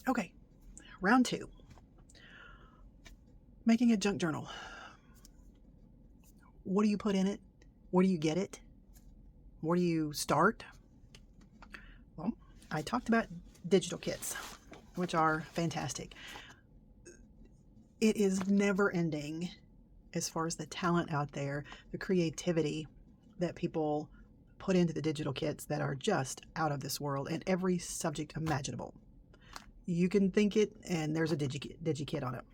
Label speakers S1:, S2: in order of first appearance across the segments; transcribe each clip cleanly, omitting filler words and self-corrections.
S1: Okay, round 2. Making a junk journal. What do you put in it? Where do you get it? Where do you start? Well, I talked about digital kits, which are fantastic. It is never ending as far as the talent out there, the creativity that people put into the digital kits that are just out of this world in every subject imaginable. You can think it, and there's a digi-kit on it.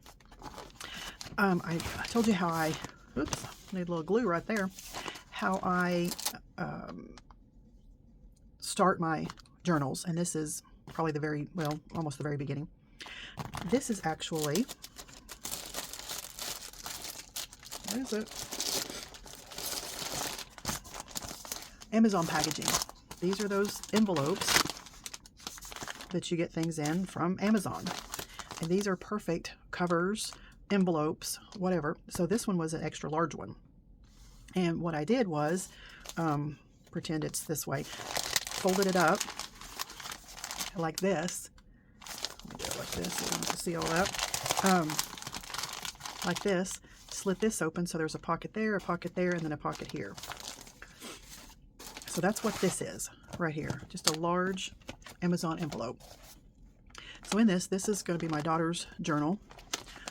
S1: I told you how I, oops, need a little glue right there, how I start my journals, and this is probably the very, well, almost the very beginning. This is actually, what is it? Amazon packaging. These are those envelopes that you get things in from Amazon. And these are perfect covers, envelopes, whatever. So this one was an extra large one. And what I did was, pretend it's this way, folded it up like this. Let me do it like this so you don't have to see all that. Like this. Slit this open so there's a pocket there, and then a pocket here. So that's what this is right here. Just a large Amazon envelope. So in this is going to be my daughter's journal.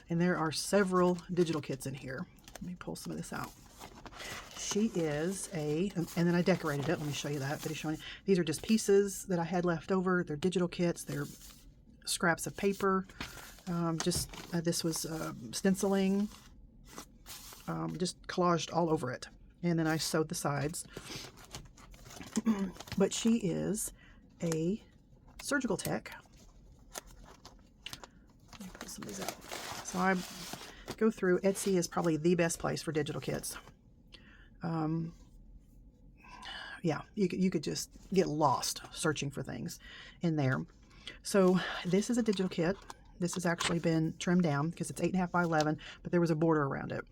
S1: And there are several digital kits in here. Let me pull some of this out. She is and then I decorated it. Let me show you that. But showing, these are just pieces that I had left over. They're digital kits. They're scraps of paper. This was stenciling. Just collaged all over it. And then I sewed the sides. But she is a surgical tech. Let me pull some of these out. So I go through. Etsy is probably the best place for digital kits. Yeah, you could just get lost searching for things in there. So this is a digital kit. This has actually been trimmed down because it's 8.5 by 11, but there was a border around it.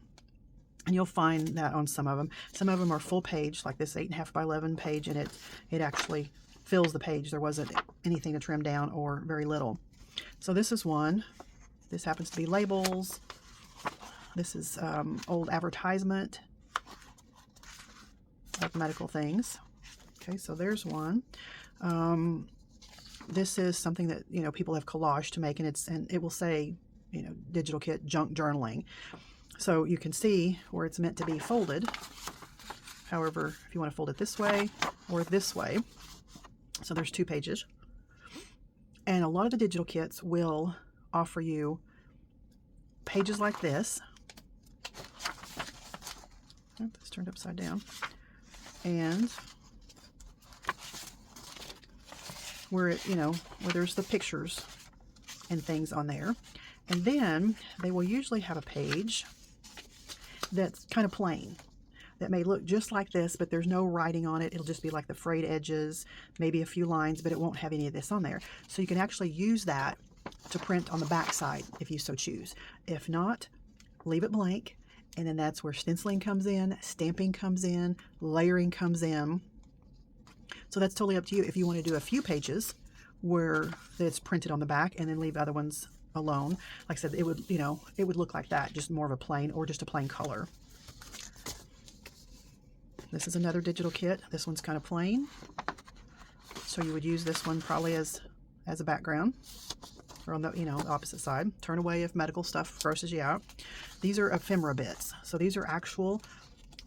S1: And you'll find that on some of them. Some of them are full page, like this 8.5 by 11 page, and it actually fills the page. There wasn't anything to trim down or very little. So this is one. This happens to be labels. This is old advertisement of medical things. Okay, so there's one. This is something that, you know, people have collaged to make, and it will say, you know, digital kit junk journaling. So you can see where it's meant to be folded. However, if you want to fold it this way or this way. So there's 2 pages. And a lot of the digital kits will offer you pages like this. Oh, this turned upside down. And where it, you know, where there's the pictures and things on there. And then they will usually have a page that's kind of plain, that may look just like this, but there's no writing on it. It'll just be like the frayed edges, maybe a few lines, but it won't have any of this on there. So you can actually use that to print on the back side if you so choose. If not, leave it blank, and then that's where stenciling comes in, stamping comes in, layering comes in. So that's totally up to you if you want to do a few pages where it's printed on the back and then leave other ones alone. Like I said, it would, you know, it would look like that, just more of a plain or just a plain color. This is another digital kit. This one's kind of plain. So you would use this one probably as a background, or on the, you know, the opposite side. Turn away if medical stuff grosses you out. These are ephemera bits. So these are actual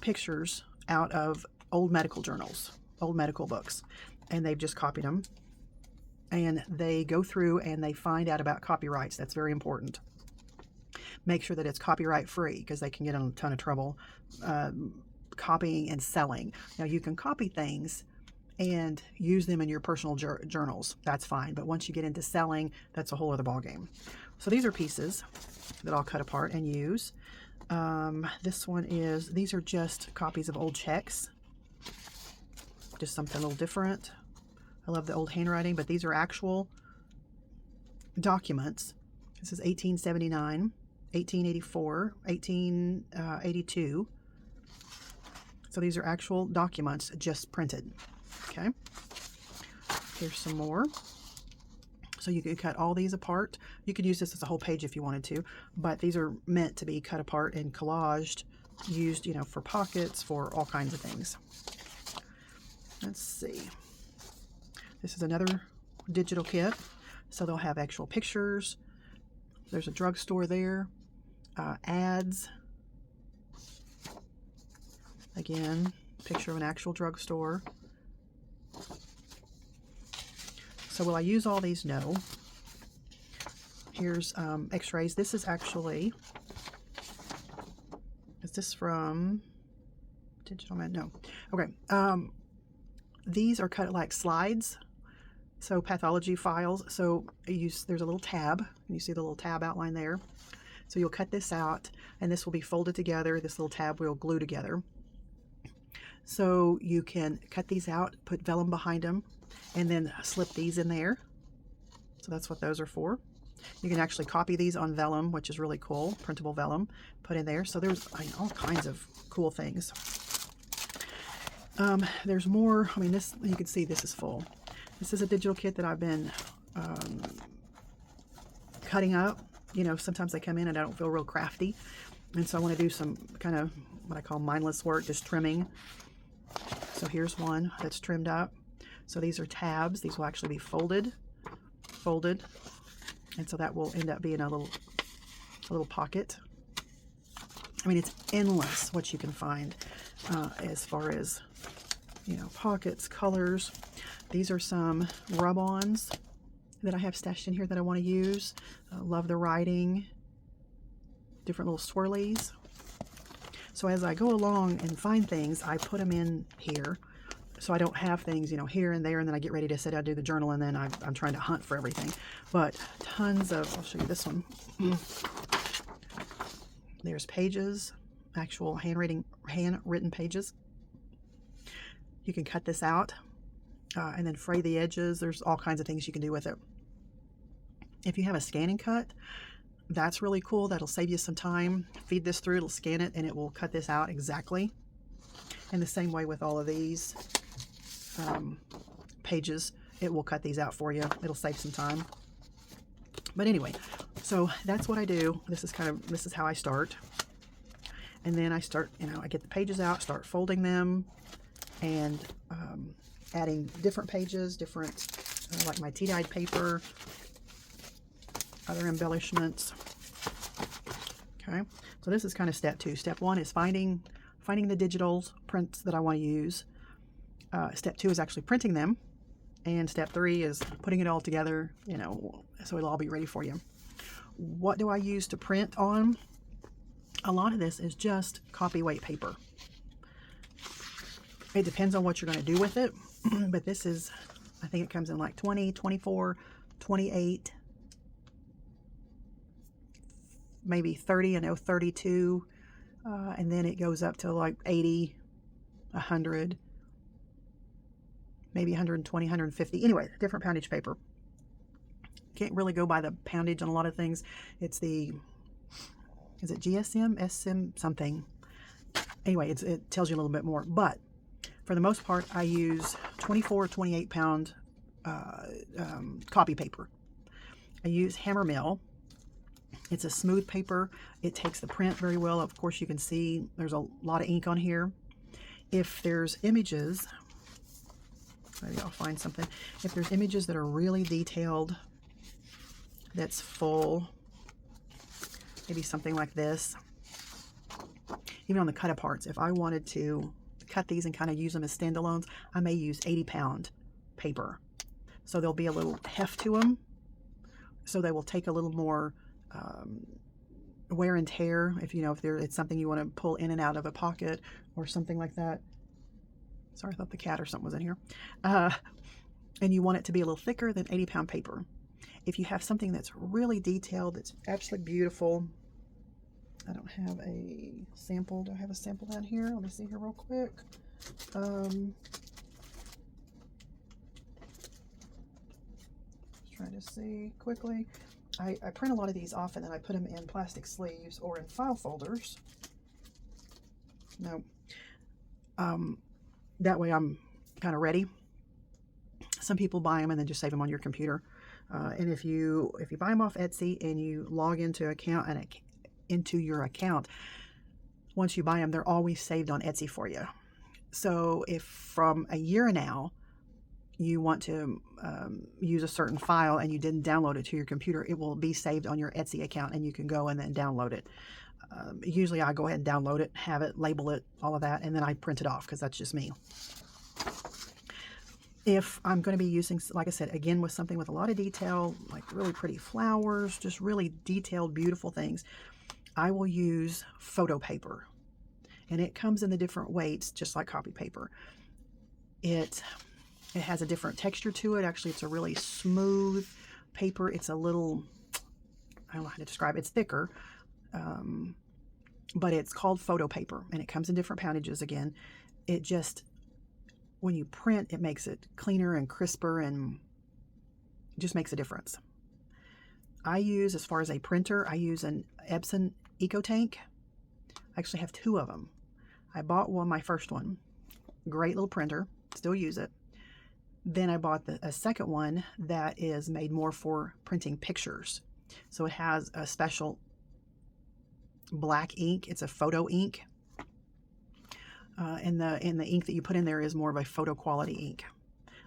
S1: pictures out of old medical journals, old medical books, and they've just copied them. And they go through and they find out about copyrights. That's very important. Make sure that it's copyright free, because they can get in a ton of trouble copying and selling. Now, you can copy things and use them in your personal journals. That's fine. But once you get into selling, that's a whole other ballgame. So these are pieces that I'll cut apart and use. This one is, these are just copies of old checks. Just something a little different. I love the old handwriting, but these are actual documents. This is 1879, 1884, 1882. So these are actual documents just printed. Okay. Here's some more. So you can cut all these apart. You could use this as a whole page if you wanted to, but these are meant to be cut apart and collaged, used, you know, for pockets, for all kinds of things. Let's see. This is another digital kit. So they'll have actual pictures. There's a drugstore there. Ads. Again, picture of an actual drugstore. So will I use all these? No. Here's x-rays. This is actually, is this from Digital Man? No. Okay. These are cut like slides. So pathology files. So there's a little tab. You see the little tab outline there. So you'll cut this out and this will be folded together. This little tab will glue together. So you can cut these out, put vellum behind them, and then slip these in there. So that's what those are for. You can actually copy these on vellum, which is really cool, printable vellum, put in there. So there's all kinds of cool things. There's more. I mean, this, you can see this is full. This is a digital kit that I've been cutting up. You know, sometimes they come in and I don't feel real crafty. And so I want to do some kind of what I call mindless work, just trimming. So here's one that's trimmed up. So these are tabs. These will actually be folded. And so that will end up being a little pocket. I mean, it's endless what you can find as far as, you know, pockets, colors. These are some rub-ons that I have stashed in here that I want to use. Love the writing. Different little swirlies. So as I go along and find things, I put them in here. So I don't have things, you know, here and there, and then I get ready to sit down, do the journal, and then I'm trying to hunt for everything. But tons of, I'll show you this one. There's pages, actual handwritten pages. You can cut this out and then fray the edges. There's all kinds of things you can do with it. If you have a scan and cut, that's really cool. That'll save you some time. Feed this through, it'll scan it, and it will cut this out exactly. And the same way with all of these pages, it will cut these out for you. It'll save some time. But anyway, so that's what I do. This is how I start. And then I start, you know, I get the pages out, start folding them, and adding different pages, different, like my tea-dyed paper, other embellishments. Okay, so this is kind of step 2. Step 1 is finding the digital prints that I want to use. Step 2 is actually printing them. And step 3 is putting it all together, you know, so it'll all be ready for you. What do I use to print on? A lot of this is just copy weight paper. It depends on what you're going to do with it, but this is, I think it comes in like 20, 24, 28, maybe 30, I know 32, and then it goes up to like 80, 100, maybe 120, 150. Anyway, different poundage paper. Can't really go by the poundage on a lot of things. It's the, is it GSM, SM, something. Anyway, it tells you a little bit more. But for the most part, I use 24, 28 pound copy paper. I use Hammer Mill. It's a smooth paper. It takes the print very well. Of course, you can see there's a lot of ink on here. If there's images, maybe I'll find something. If there's images that are really detailed, that's full, maybe something like this. Even on the cut aparts, if I wanted to cut these and kind of use them as standalones, I may use 80 pound paper. So there'll be a little heft to them. So they will take a little more wear and tear if it's something you want to pull in and out of a pocket or something like that. Sorry, I thought the cat or something was in here. And you want it to be a little thicker than 80 pound paper. If you have something that's really detailed, that's absolutely beautiful. I don't have a sample. Do I have a sample down here? Let me see here real quick. Just trying to see quickly. I print a lot of these off and then I put them in plastic sleeves or in file folders. No. That way I'm kind of ready. Some people buy them and then just save them on your computer. And if you buy them off Etsy and you log into your account, once you buy them, they're always saved on Etsy for you. So if from a year now you want to use a certain file and you didn't download it to your computer, it will be saved on your Etsy account and you can go and then download it. Usually I go ahead and download it, have it, label it, all of that, and then I print it off because that's just me. If I'm going to be using, like I said, again, with something with a lot of detail, like really pretty flowers, just really detailed, beautiful things, I will use photo paper. And it comes in the different weights, just like copy paper. It has a different texture to it. Actually, it's a really smooth paper. It's a little, I don't know how to describe it. It's thicker, but it's called photo paper, and it comes in different poundages again. It just, when you print, it makes it cleaner and crisper and just makes a difference. I use, as far as a printer, I use an Epson EcoTank. I actually have two of them. I bought one, my first one. Great little printer. Still use it. Then I bought a second one that is made more for printing pictures. So it has a special black ink. It's a photo ink. And the ink that you put in there is more of a photo quality ink.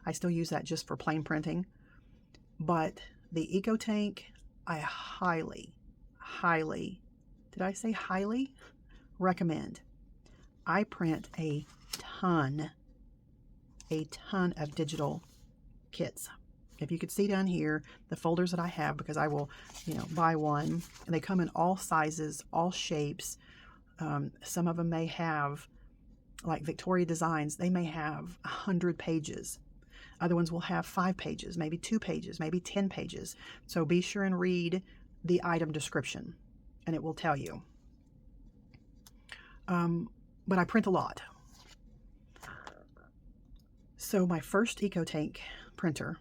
S1: I still use that just for plain printing. But the EcoTank, I highly, did I say highly? Recommend. I print a ton of digital kits. If you could see down here, the folders that I have, because I will, buy one, and they come in all sizes, all shapes. Some of them may have, like Victoria Designs, they may have 100 pages. Other ones will have 5 pages, maybe 2 pages, maybe 10 pages. So be sure and read the item description, and it will tell you. But I print a lot. So my first EcoTank printer,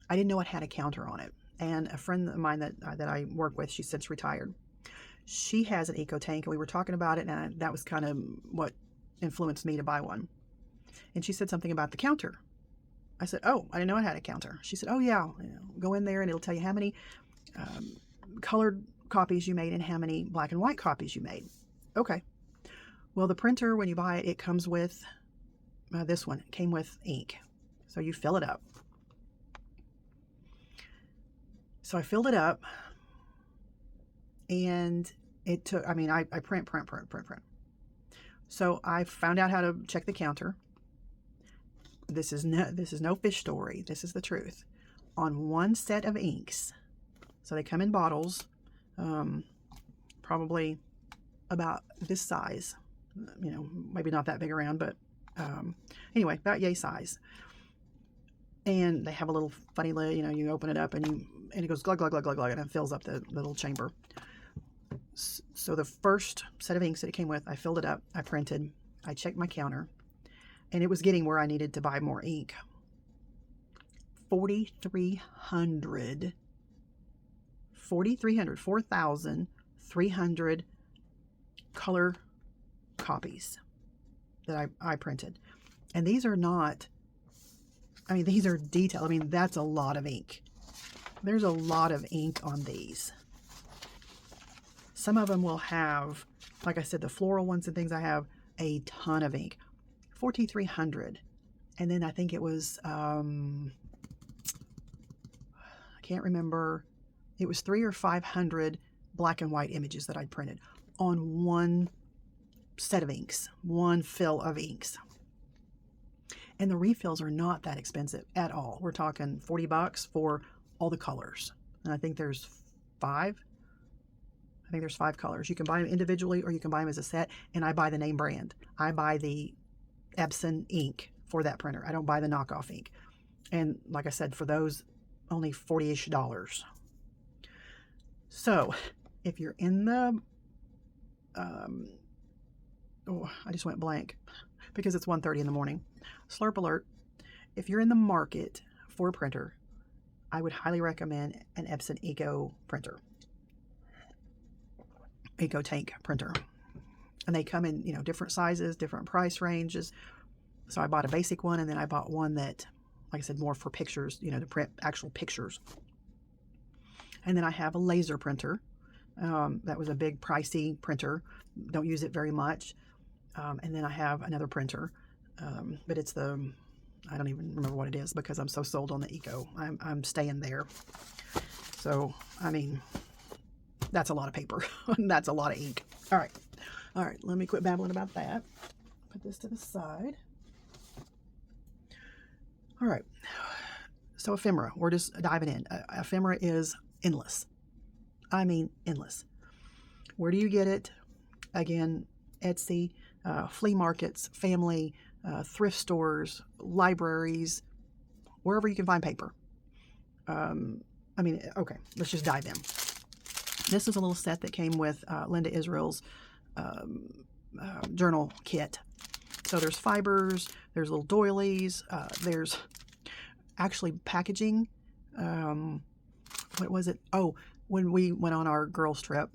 S1: I didn't know it had a counter on it. And a friend of mine that I work with, she's since retired. She has an EcoTank, and we were talking about it, and that was kind of what influenced me to buy one. And she said something about the counter. I said, oh, I didn't know it had a counter. She said, oh yeah, go in there and it'll tell you how many colored copies you made and how many black and white copies you made. Okay. Well, the printer, when you buy it, it comes with, this one came with ink. So you fill it up. So I filled it up, and it took, I print. So I found out how to check the counter. This is no fish story. This is the truth. On one set of inks, so they come in bottles, probably about this size, maybe not that big around, but anyway, about yay size. And they have a little funny lid, you open it up and it goes glug, glug, glug, glug, glug, and it fills up the little chamber. So the first set of inks that it came with, I filled it up, I printed, I checked my counter, and it was getting where I needed to buy more ink. 4,300 color copies that I printed. And these are not, these are detailed. That's a lot of ink. There's a lot of ink on these. Some of them will have, like I said, the floral ones and things, I have a ton of ink. 4,300. And then I think it was, I can't remember, it was 300 or 500 black and white images that I'd printed on one set of inks, one fill of inks. And the refills are not that expensive at all. We're talking $40 for all the colors. And I think there's 5. I think there's 5 colors. You can buy them individually or you can buy them as a set. And I buy the name brand. I buy the Epson ink for that printer. I don't buy the knockoff ink. And like I said, for those, only $40-ish. So if you're in the, I just went blank because it's 1:30 in the morning. Slurp alert. If you're in the market for a printer, I would highly recommend an Epson Eco printer. EcoTank printer. And they come in, different sizes, different price ranges. So I bought a basic one, and then I bought one that like I said, more for pictures, you know, to print actual pictures. And then I have a laser printer. That was a big pricey printer. Don't use it very much. And then I have another printer, but it's I don't even remember what it is because I'm so sold on the Eco. I'm staying there. So, I mean, that's a lot of paper. That's a lot of ink. All right. All right. Let me quit babbling about that. Put this to the side. All right. So ephemera, we're just diving in. Ephemera is endless. I mean, endless. Where do you get it? Again, Etsy, flea markets, family, thrift stores, libraries, wherever you can find paper. I mean, okay, let's just dive in. This is a little set that came with Linda Israel's journal kit. So there's fibers, there's little doilies, there's actually packaging. What was it? Oh, when we went on our girls trip,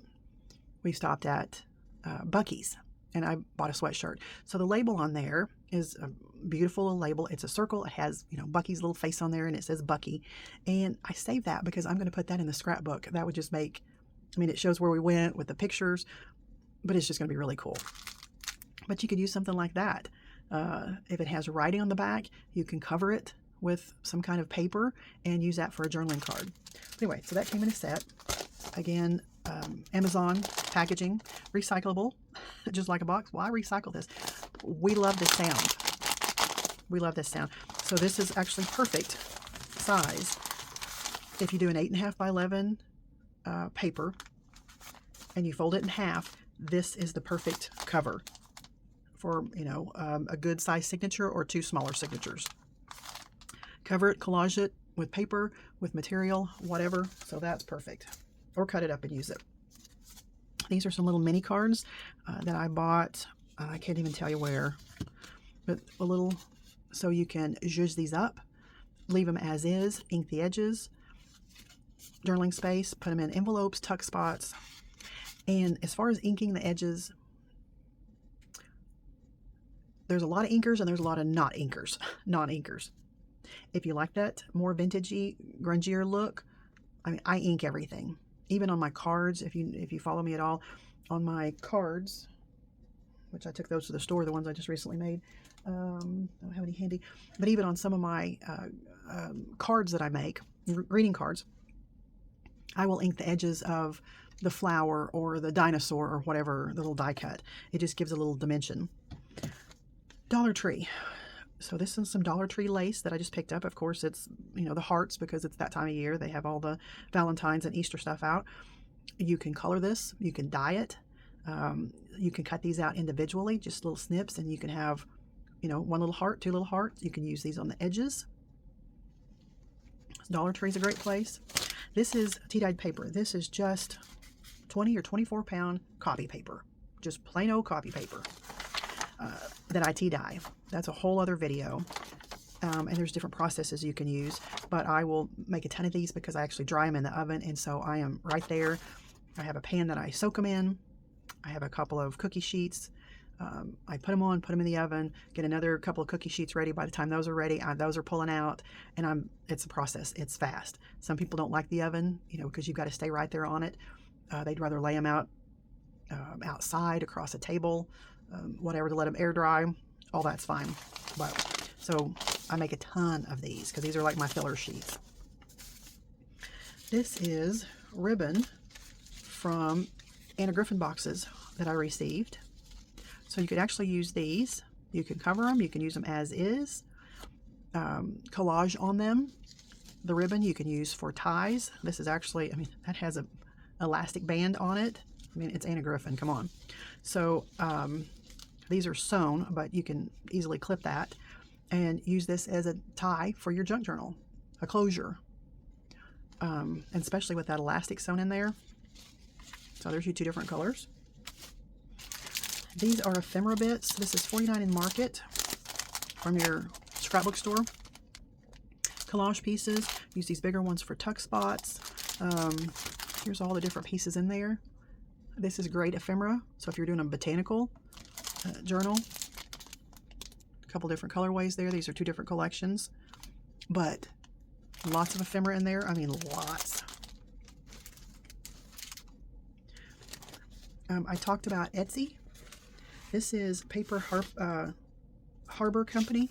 S1: we stopped at Buc-ee's and I bought a sweatshirt. So the label on there is a beautiful little label. It's a circle. It has, you know, Buc-ee's little face on there and it says Buc-ee. And I saved that because I'm going to put that in the scrapbook. That would just make, I mean, it shows where we went with the pictures, but it's just going to be really cool. But you could use something like that. If it has writing on the back, you can cover it with some kind of paper and use that for a journaling card. Anyway, so that came in a set. Again, Amazon packaging, recyclable, just like a box. Why recycle this? We love this sound. We love this sound. So this is actually perfect size. If you do an 8.5 by 11 paper and you fold it in half, this is the perfect cover for, you know, a good size signature or 2 smaller signatures. Cover it, collage it with paper, with material, whatever. So that's perfect. Or cut it up and use it. These are some little mini cards that I bought. I can't even tell you where, but a little, so you can zhuzh these up, leave them as is, ink the edges, journaling space, put them in envelopes, tuck spots. And as far as inking the edges, there's a lot of inkers and there's a lot of non-inkers. If you like that more vintagey, grungier look, I mean, I ink everything. Even on my cards, if you follow me at all, on my cards, which I took those to the store, the ones I just recently made. I don't have any handy. But even on some of my cards that I make, greeting cards, I will ink the edges of the flower or the dinosaur or whatever, the little die cut. It just gives a little dimension. Dollar Tree. So this is some Dollar Tree lace that I just picked up. Of course, it's, you know, the hearts because it's that time of year. They have all the Valentine's and Easter stuff out. You can color this. You can dye it. You can cut these out individually, just little snips, and you can have, you know, 1 little heart, 2 little hearts. You can use these on the edges. Dollar Tree's a great place. This is tea-dyed paper. This is just 20 or 24 pound copy paper. Just plain old copy paper. That I tea dye. That's a whole other video. And there's different processes you can use, but I will make a ton of these because I actually dry them in the oven, and so I am right there. I have a pan that I soak them in. I have a couple of cookie sheets. I put them on, put them in the oven, get another couple of cookie sheets ready. By the time those are ready, those are pulling out, and it's a process. It's fast. Some people don't like the oven, you know, because you've got to stay right there on it. They'd rather lay them out outside across a table, whatever, to let them air dry. All that's fine. But so I make a ton of these because these are like my filler sheets. This is ribbon from Anna Griffin boxes that I received. So you could actually use these. You can cover them. You can use them as is. Collage on them. The ribbon you can use for ties. This is actually, I mean, that has a elastic band on it. I mean, it's Anna Griffin, come on. So these are sewn, but you can easily clip that and use this as a tie for your junk journal, a closure. And especially with that elastic sewn in there. So there's your 2 different colors. These are ephemera bits. This is $49 in Market from your scrapbook store. Collage pieces. Use these bigger ones for tuck spots. Here's all the different pieces in there. This is great ephemera. So if you're doing a botanical journal, a couple different colorways there. These are 2 different collections. but lots of ephemera in there. I mean, lots. I talked about Etsy. This is Paper Harbor Company.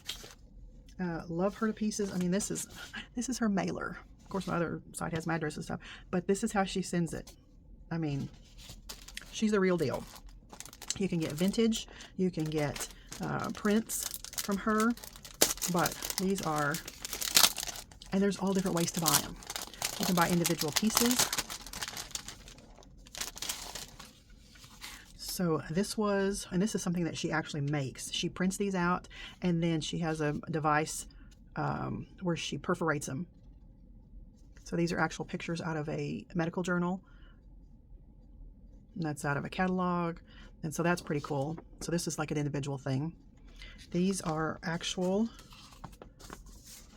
S1: Love her to pieces. I mean, this is her mailer. Of course, my other site has my address and stuff, but this is how she sends it. I mean, she's the real deal. You can get vintage. You can get prints from her, but these are, and there's all different ways to buy them. You can buy individual pieces. So this was, and this is something that she actually makes. She prints these out, and then she has a device where she perforates them. So these are actual pictures out of a medical journal. And that's out of a catalog. And so that's pretty cool. So this is like an individual thing. These are actual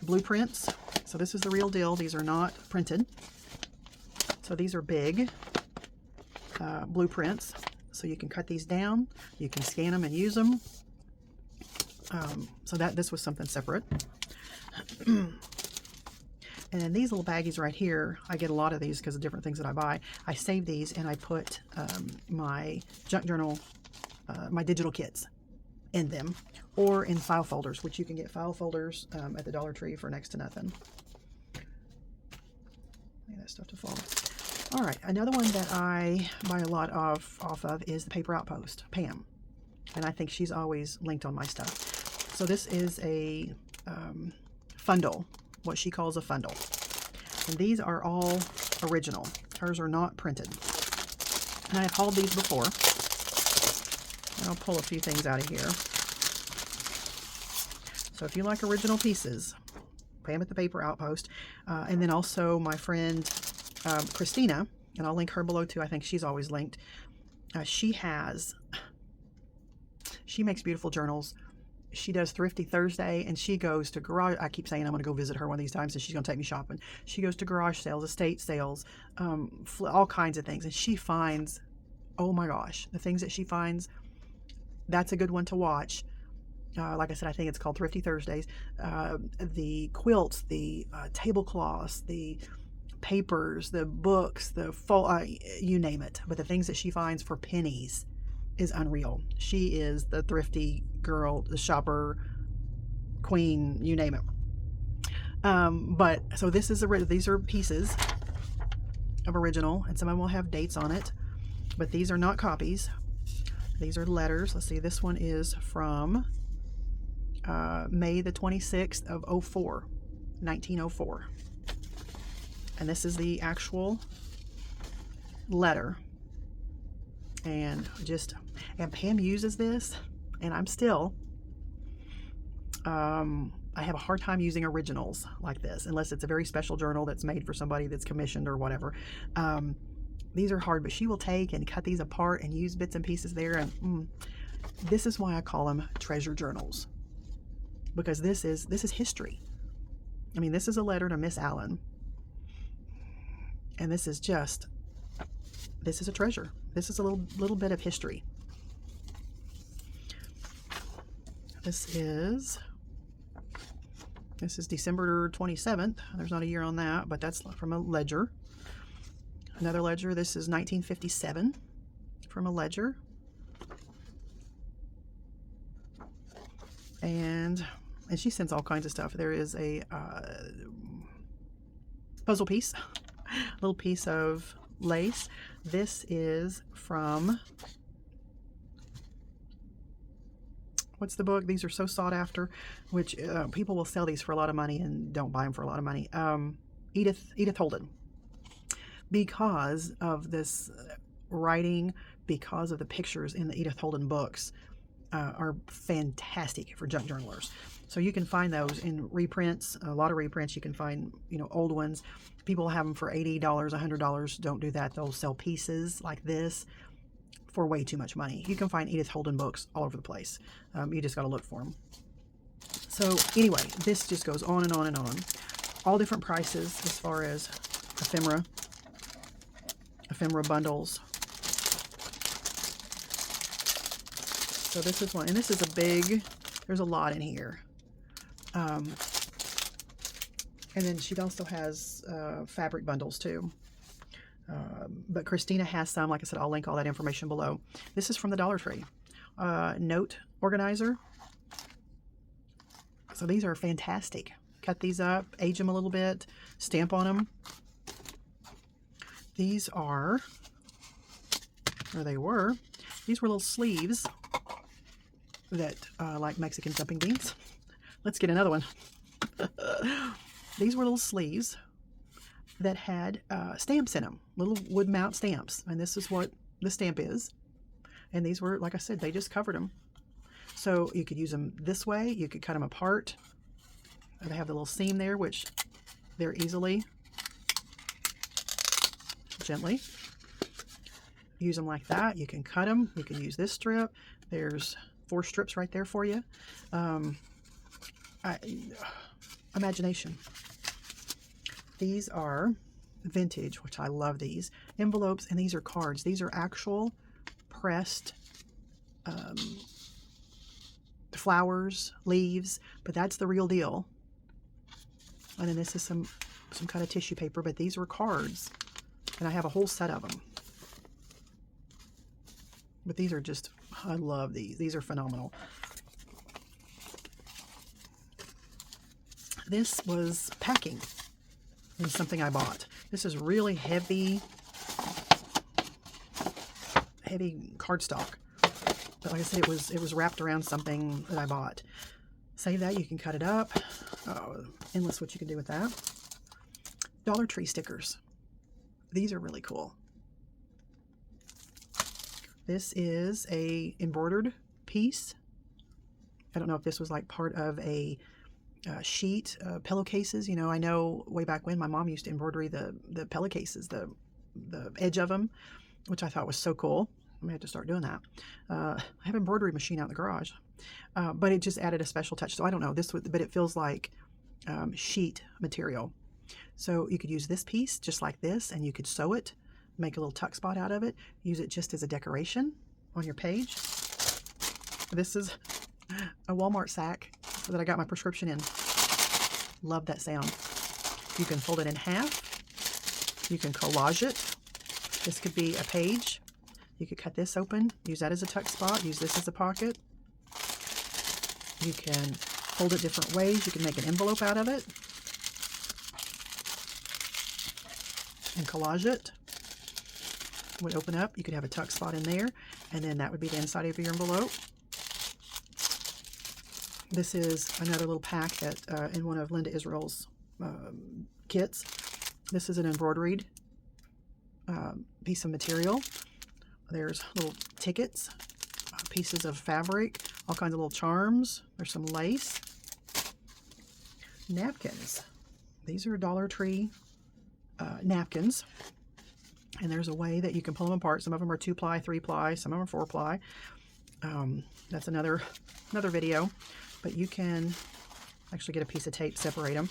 S1: blueprints. So this is the real deal. These are not printed. So these are big blueprints. So you can cut these down, you can scan them and use them. So this was something separate. And then these little baggies right here, I get a lot of these because of different things that I buy. I save these and I put my junk journal, my digital kits in them, or in file folders, which you can get file folders at the Dollar Tree for next to nothing. Look at that stuff to fall. All right, another one that I buy a lot off of is the Paper Outpost, Pam. And I think she's always linked on my stuff. So this is a fundle, what she calls a fundle. And these are all original. Hers are not printed. And I've hauled these before. And I'll pull a few things out of here. So if you like original pieces, Pam at the Paper Outpost. And then also my friend Christina, and I'll link her below too. I think she's always linked. She makes beautiful journals. She does Thrifty Thursday, and she goes to garage. I keep saying I'm going to go visit her one of these times, and she's going to take me shopping. She goes to garage sales, estate sales, all kinds of things, and she finds, oh my gosh, the things that she finds. That's a good one to watch. Like I said, I think it's called Thrifty Thursdays. The quilts, the tablecloths, the papers, the books, you name it. But the things that she finds for pennies is unreal. She is the thrifty girl, the shopper queen, you name it. But so these are pieces of original, and some of them will have dates on it, but these are not copies. These are letters. Let's see, this one is from May the 26th of 1904. And this is the actual letter. And Pam uses this, and I'm still, I have a hard time using originals like this, unless it's a very special journal that's made for somebody that's commissioned or whatever. These are hard, but she will take and cut these apart and use bits and pieces there. And this is why I call them treasure journals, because this is history. I mean, this is a letter to Miss Allen. And this is a treasure. This is a little bit of history. This is December 27th. There's not a year on that, but that's from a ledger. Another ledger. This is 1957 from a ledger. And she sends all kinds of stuff. There is a puzzle piece. Little piece of lace. This is from, what's the book? These are so sought after, which people will sell these for a lot of money and don't buy them for a lot of money. Edith Holden. Because of this writing, because of the pictures in the Edith Holden books, are fantastic for junk journalers. So you can find those in reprints, a lot of reprints. You can find, old ones. People have them for $80, $100. Don't do that. They'll sell pieces like this for way too much money. You can find Edith Holden books all over the place. You just got to look for them. So anyway, this just goes on and on and on. All different prices as far as ephemera bundles. So this is one, and this is a big, there's a lot in here. And then she also has fabric bundles too. But Christina has some. Like I said, I'll link all that information below. This is from the Dollar Tree. Note organizer. So these are fantastic. Cut these up, age them a little bit, stamp on them. These are, or they were, these were little sleeves that, like Mexican jumping beans. Let's get another one. These were little sleeves that had stamps in them, little wood mount stamps. And this is what the stamp is. And these were, like I said, they just covered them. So you could use them this way. You could cut them apart. They have the little seam there, which they're easily, gently. Use them like that. You can cut them. You can use this strip. There's 4 strips right there for you. Imagination. These are vintage, which I love these. Envelopes, and these are cards. These are actual pressed flowers, leaves, but that's the real deal. And then this is some kind of tissue paper, but these were cards. And I have a whole set of them. But these are just, I love these. These are phenomenal. This was packing. And something I bought. This is really heavy cardstock. But like I said, it was wrapped around something that I bought. Save that. You can cut it up. Oh, endless what you can do with that. Dollar Tree stickers. These are really cool. This is a embroidered piece. I don't know if this was like part of a sheet, pillowcases. You know, I know way back when my mom used to embroidery the pillowcases, the edge of them, which I thought was so cool. I may have to start doing that. I have an embroidery machine out in the garage, but it just added a special touch. So I don't know this, but it feels like sheet material. So you could use this piece just like this, and you could sew it, make a little tuck spot out of it, use it just as a decoration on your page. This is a Walmart sack that I got my prescription in. Love that sound. You can fold it in half. You can collage it. This could be a page. You could cut this open, use that as a tuck spot, use this as a pocket. You can fold it different ways. You can make an envelope out of it and collage it. It would open up. You could have a tuck spot in there, and then that would be the inside of your envelope. This is another little pack that in one of Linda Israel's kits. This is an embroidered piece of material. There's little tickets, pieces of fabric, all kinds of little charms. There's some lace. Napkins. These are Dollar Tree napkins. And there's a way that you can pull them apart. Some of them are 2-ply, 3-ply, some of them are 4-ply. That's another video. But you can actually get a piece of tape, separate them,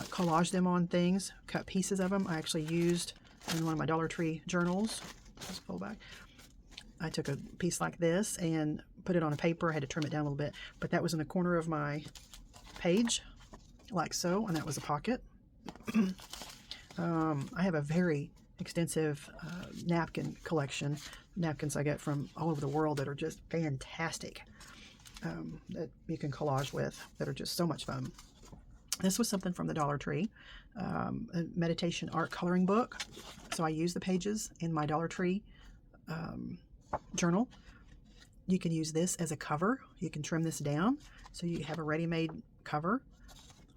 S1: collage them on things, cut pieces of them. I actually used in one of my Dollar Tree journals. Let's pull back. I took a piece like this and put it on a paper. I had to trim it down a little bit, but that was in the corner of my page, like so, and that was a pocket. I have a very extensive napkin collection. Napkins I get from all over the world that are just fantastic, that you can collage with, that are just so much fun. This was something from the Dollar Tree, a meditation art coloring book. So I use the pages in my Dollar Tree journal. You can use this as a cover. You can trim this down so you have a ready-made cover.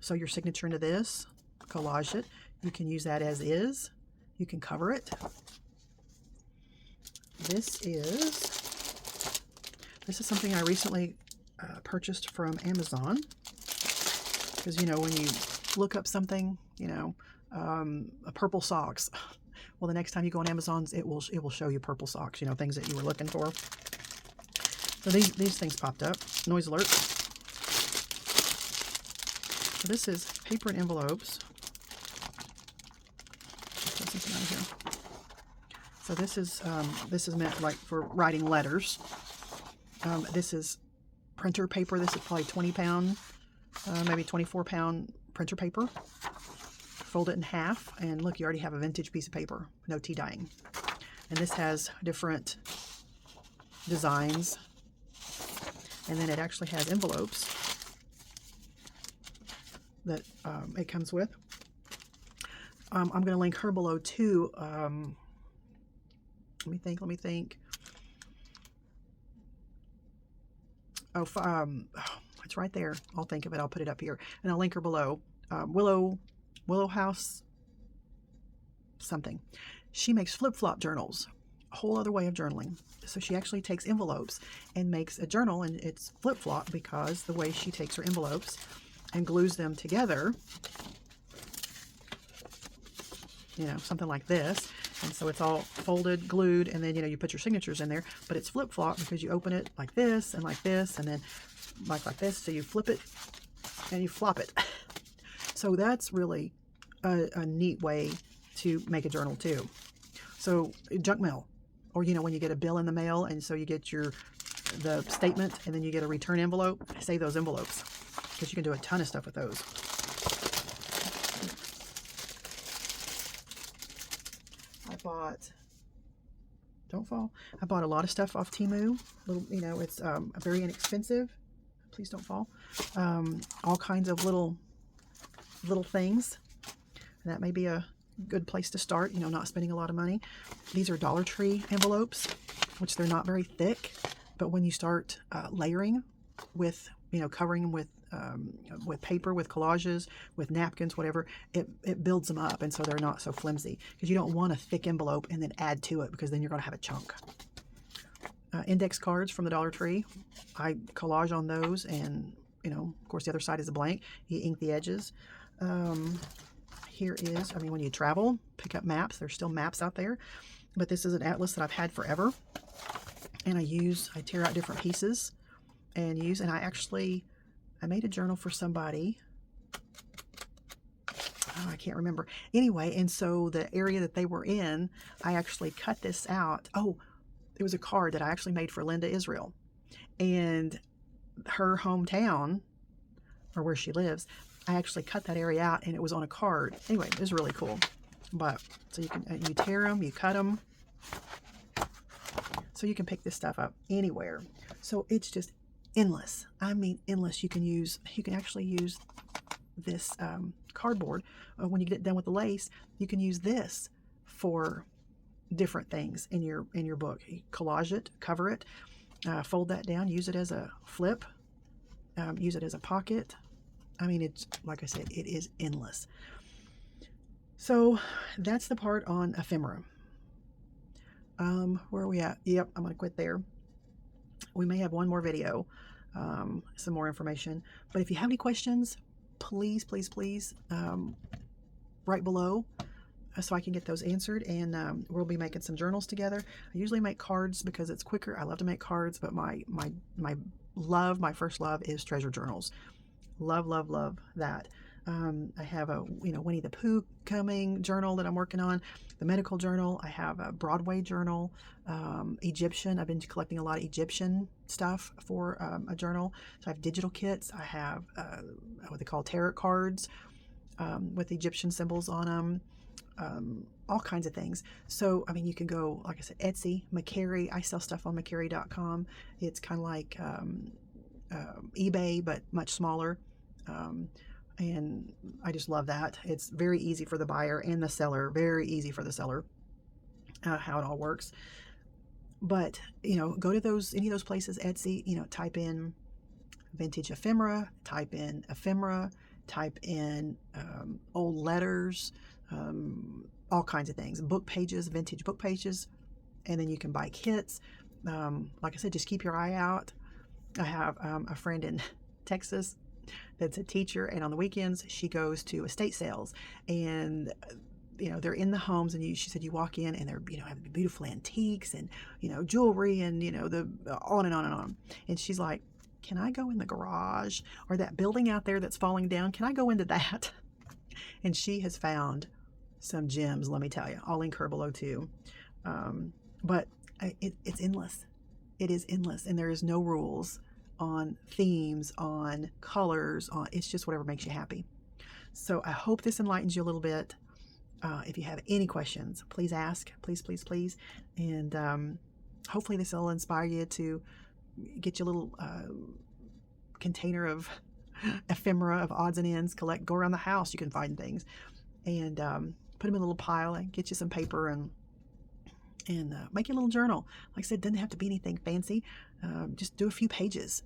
S1: Sew your signature into this, collage it. You can use that as is. You can cover it. This is something I recently purchased from Amazon, because you know when you look up something, you know, purple socks. Well, the next time you go on Amazon's, it will show you purple socks, you know, things that you were looking for. So these things popped up. Noise alert. So this is paper and envelopes. Put something out here. So this is meant like for writing letters. This is printer paper. This is probably 20-pound, maybe 24-pound printer paper, fold it in half, and look, you already have a vintage piece of paper, no tea dyeing. And this has different designs, and then it actually has envelopes that it comes with. I'm going to link her below too. Let me think. Oh, it's right there. I'll think of it. I'll put it up here, and I'll link her below. Willow House something. She makes flip-flop journals, a whole other way of journaling. So she actually takes envelopes and makes a journal, and it's flip-flop because the way she takes her envelopes and glues them together, you know, something like this. And so it's all folded, glued, and then, you know, you put your signatures in there, but it's flip-flop because you open it like this, and then like this. So you flip it and you flop it. So that's really a neat way to make a journal too. So junk mail, or, you know, when you get a bill in the mail, and so you get the statement, and then you get a return envelope, save those envelopes because you can do a ton of stuff with those. I bought a lot of stuff off Temu. You know, it's very inexpensive. Please don't fall. All kinds of little things. And that may be a good place to start, you know, not spending a lot of money. These are Dollar Tree envelopes, which they're not very thick, but when you start layering with, you know, covering them with paper, with collages, with napkins, whatever, it builds them up, and so they're not so flimsy, because you don't want a thick envelope and then add to it, because then you're going to have a chunk. Index cards from the Dollar Tree. I collage on those, and, you know, of course the other side is a blank. You ink the edges. Here is, I mean, when you travel, pick up maps. There's still maps out there, but this is an atlas that I've had forever, and I tear out different pieces and I made a journal for somebody. Oh, I can't remember. Anyway, and so the area that they were in, I actually cut this out. Oh, it was a card that I actually made for Linda Israel. And her hometown, or where she lives, I actually cut that area out, and it was on a card. Anyway, it was really cool. But, so you tear them, you cut them. So you can pick this stuff up anywhere. So it's just endless. I mean, endless. You can actually use this cardboard. When you get done with the lace, you can use this for different things in your book. You collage it, cover it, fold that down, use it as a flip, use it as a pocket. I mean, it's, like I said, it is endless. So that's the part on ephemera. Where are we at? Yep, I'm going to quit there. We may have one more video, some more information. But if you have any questions, please write below so I can get those answered. And we'll be making some journals together. I usually make cards because it's quicker. I love to make cards, but my first love is treasure journals. Love that. I have a Winnie the Pooh coming journal that I'm working on, the medical journal. I have a Broadway journal, Egyptian. I've been collecting a lot of Egyptian stuff for a journal. So I have digital kits. I have what they call tarot cards with Egyptian symbols on them, all kinds of things. So, I mean, you can go, like I said, Etsy, Macari. I sell stuff on Macari.com. It's kind of like eBay, but much smaller. And I just love that. It's very easy for the buyer and the seller, very easy for the seller, how it all works. But, go to any of those places, Etsy, type in vintage ephemera, type in ephemera, type in old letters, all kinds of things, book pages, vintage book pages, and then you can buy kits. Like I said, just keep your eye out. I have a friend in Texas that's a teacher, and on the weekends she goes to estate sales, and they're in the homes, and she said you walk in and they're have beautiful antiques and jewelry and the on and on and on, and she's like, can I go in the garage or that building out there that's falling down? Can I go into that? And she has found some gems, let me tell you. I'll link her below too. But it's endless. It is endless, and there is no rules on themes, on colors, it's just whatever makes you happy. So I hope this enlightens you a little bit. If you have any questions, please ask, please, please, please. And hopefully this will inspire you to get your little container of ephemera, of odds and ends. Go around the house, you can find things, and put them in a little pile, and get you some paper, and make your little journal. Like I said, it doesn't have to be anything fancy. Just do a few pages.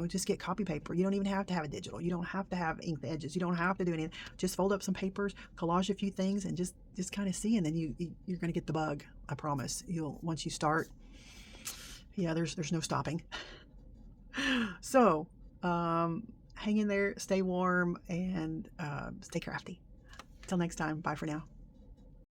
S1: Just get copy paper. You don't even have to have a digital. You don't have to have inked edges. You don't have to do anything. Just fold up some papers, collage a few things, and just kind of see. And then you're going to get the bug. I promise. Once you start, yeah, there's no stopping. So hang in there, stay warm, and stay crafty. Till next time. Bye for now.